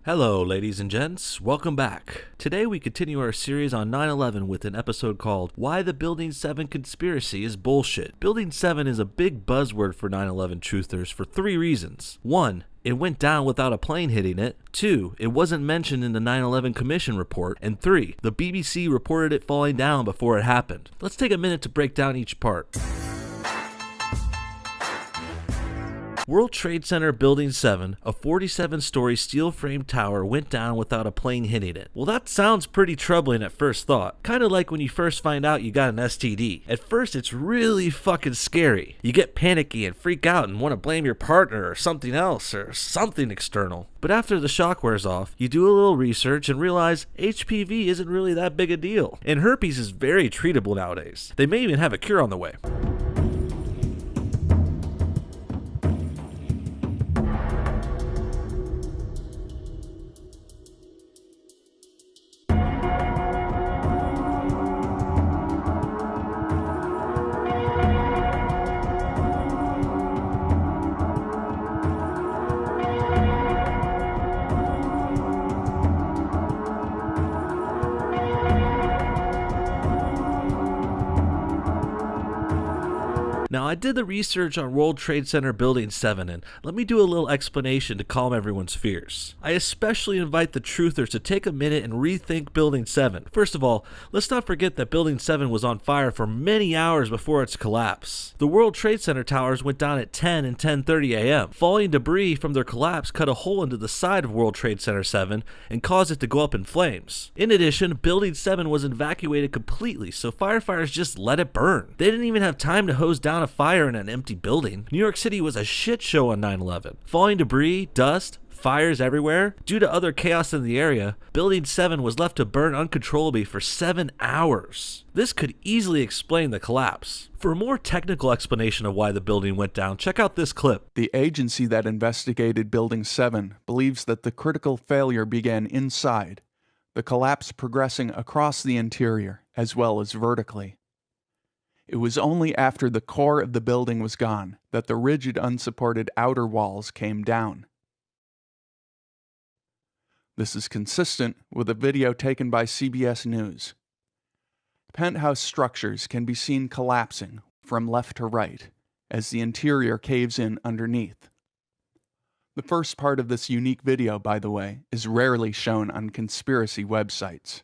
Hello, ladies and gents. Welcome back. Today we continue our series on 9/11 with an episode called Why the Building 7 Conspiracy is Bullshit. Building 7 is a big buzzword for 9/11 truthers for three reasons. 1. It went down without a plane hitting it. 2. It wasn't mentioned in the 9/11 Commission report. And 3. The BBC reported it falling down before it happened. Let's take a minute to break down each part. World Trade Center Building 7, a 47-story steel-framed tower, went down without a plane hitting it. Well, that sounds pretty troubling at first thought. Kinda like when you first find out you got an STD. At first, it's really fucking scary. You get panicky and freak out and want to blame your partner or something else or something external. But after the shock wears off, you do a little research and realize HPV isn't really that big a deal. And herpes is very treatable nowadays. They may even have a cure on the way. Now, I did the research on World Trade Center Building 7, and let me do a little explanation to calm everyone's fears. I especially invite the truthers to take a minute and rethink Building 7. First of all, let's not forget that Building 7 was on fire for many hours before its collapse. The World Trade Center towers went down at 10 and 10:30 a.m. Falling debris from their collapse cut a hole into the side of World Trade Center 7 and caused it to go up in flames. In addition, Building 7 was evacuated completely, so firefighters just let it burn. They didn't even have time to hose down a fire in an empty building. New York City was a shit show on 9/11. Falling debris, dust, fires everywhere. Due to other chaos in the area, Building 7 was left to burn uncontrollably for 7 hours. This could easily explain the collapse. For a more technical explanation of why the building went down, check out this clip. The agency that investigated Building 7 believes that the critical failure began inside, the collapse progressing across the interior as well as vertically. It was only after the core of the building was gone that the rigid, unsupported outer walls came down. This is consistent with a video taken by CBS News. Penthouse structures can be seen collapsing from left to right as the interior caves in underneath. The first part of this unique video, by the way, is rarely shown on conspiracy websites.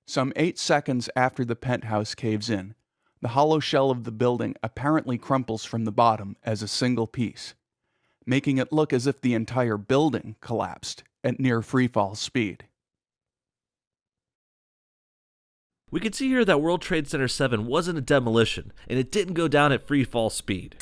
Some 8 seconds after the penthouse caves in, the hollow shell of the building apparently crumples from the bottom as a single piece, making it look as if the entire building collapsed at near freefall speed. We can see here that World Trade Center 7 wasn't a demolition, and it didn't go down at freefall speed.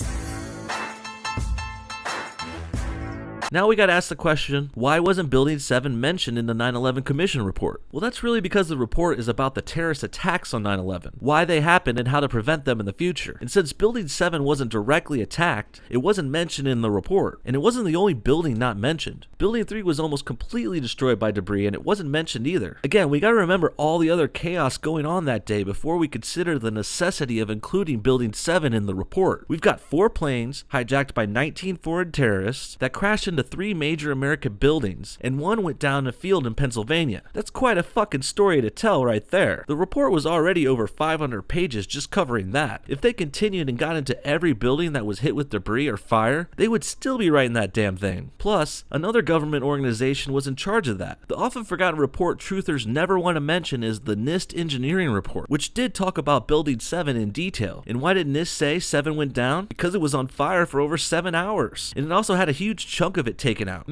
Now we gotta ask the question, why wasn't Building 7 mentioned in the 9/11 Commission report? Well, that's really because the report is about the terrorist attacks on 9/11, why they happened and how to prevent them in the future. And since Building 7 wasn't directly attacked, it wasn't mentioned in the report. And it wasn't the only building not mentioned. Building 3 was almost completely destroyed by debris, and it wasn't mentioned either. Again, we gotta remember all the other chaos going on that day before we consider the necessity of including Building 7 in the report. We've got 4 planes hijacked by 19 foreign terrorists that crashed into 3 major American buildings, and 1 went down a field in Pennsylvania. That's quite a fucking story to tell right there. The report was already over 500 pages just covering that. If they continued and got into every building that was hit with debris or fire, they would still be writing that damn thing. Plus, another government organization was in charge of that. The often forgotten report truthers never want to mention is the NIST engineering report, which did talk about Building 7 in detail. And why did NIST say 7 went down? Because it was on fire for over 7 hours. And it also had a huge chunk of it taken out.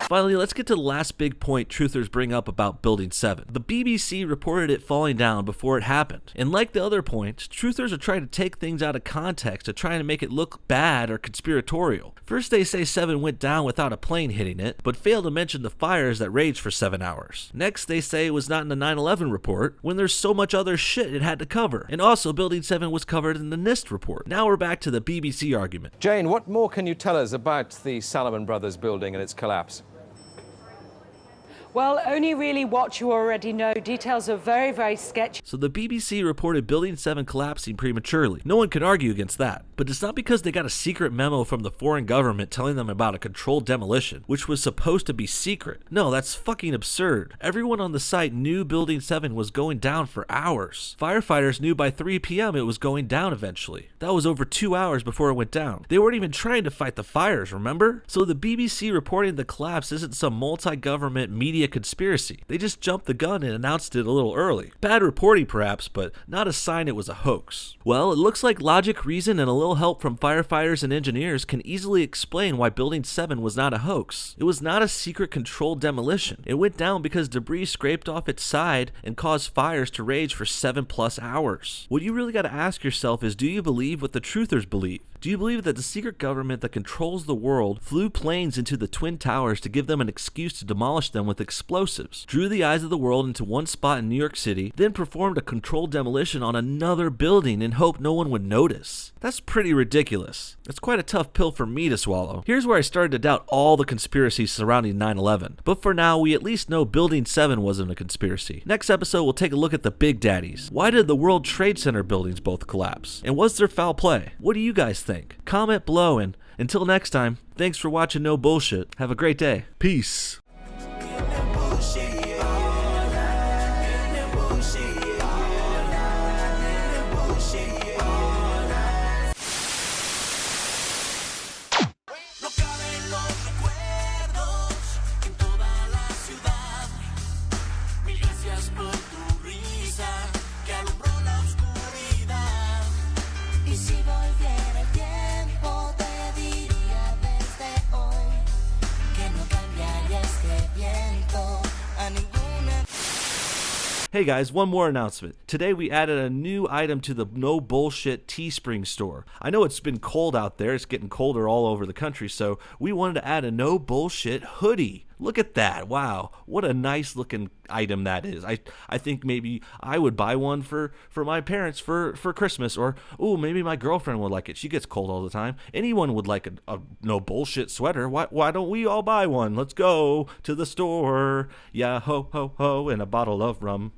Finally, let's get to the last big point truthers bring up about Building 7. The BBC reported it falling down before it happened. And like the other points, truthers are trying to take things out of context to try to make it look bad or conspiratorial. First they say 7 went down without a plane hitting it, but fail to mention the fires that raged for 7 hours. Next they say it was not in the 9/11 report, when there's so much other shit it had to cover. And also Building 7 was covered in the NIST report. Now we're back to the BBC argument. Jane, what more can you tell us about the Salomon Brothers building and its collapse? Well, only really what you already know. Details are very, very sketchy. So the BBC reported Building 7 collapsing prematurely. No one can argue against that. But it's not because they got a secret memo from the foreign government telling them about a controlled demolition, which was supposed to be secret. No, that's fucking absurd. Everyone on the site knew Building 7 was going down for hours. Firefighters knew by 3 p.m. it was going down eventually. That was over 2 hours before it went down. They weren't even trying to fight the fires, remember? So the BBC reporting the collapse isn't some multi-government media conspiracy. They just jumped the gun and announced it a little early. Bad reporting perhaps, but not a sign it was a hoax. Well, it looks like logic, reason, and a little help from firefighters and engineers can easily explain why Building 7 was not a hoax. It was not a secret controlled demolition. It went down because debris scraped off its side and caused fires to rage for 7+ hours. What you really got to ask yourself is, do you believe what the truthers believe? Do you believe that the secret government that controls the world flew planes into the Twin Towers to give them an excuse to demolish them with explosives, drew the eyes of the world into one spot in New York City, then performed a controlled demolition on another building in hope no one would notice? That's pretty ridiculous. That's quite a tough pill for me to swallow. Here's where I started to doubt all the conspiracies surrounding 9/11. But for now, we at least know Building 7 wasn't a conspiracy. Next episode, we'll take a look at the big daddies. Why did the World Trade Center buildings both collapse? And was there foul play? What do you guys think? Comment below, and until next time, thanks for watching No Bullshit. Have a great day. Peace. Hey guys, one more announcement. Today we added a new item to the No Bullshit Teespring store. I know it's been cold out there, it's getting colder all over the country, so we wanted to add a No Bullshit hoodie. Look at that, wow, what a nice looking item that is. I think maybe I would buy one for my parents for Christmas, or ooh, maybe my girlfriend would like it. She gets cold all the time. Anyone would like a No Bullshit sweater. Why don't we all buy one? Let's go to the store. Yeah, ho, ho, ho, and a bottle of rum.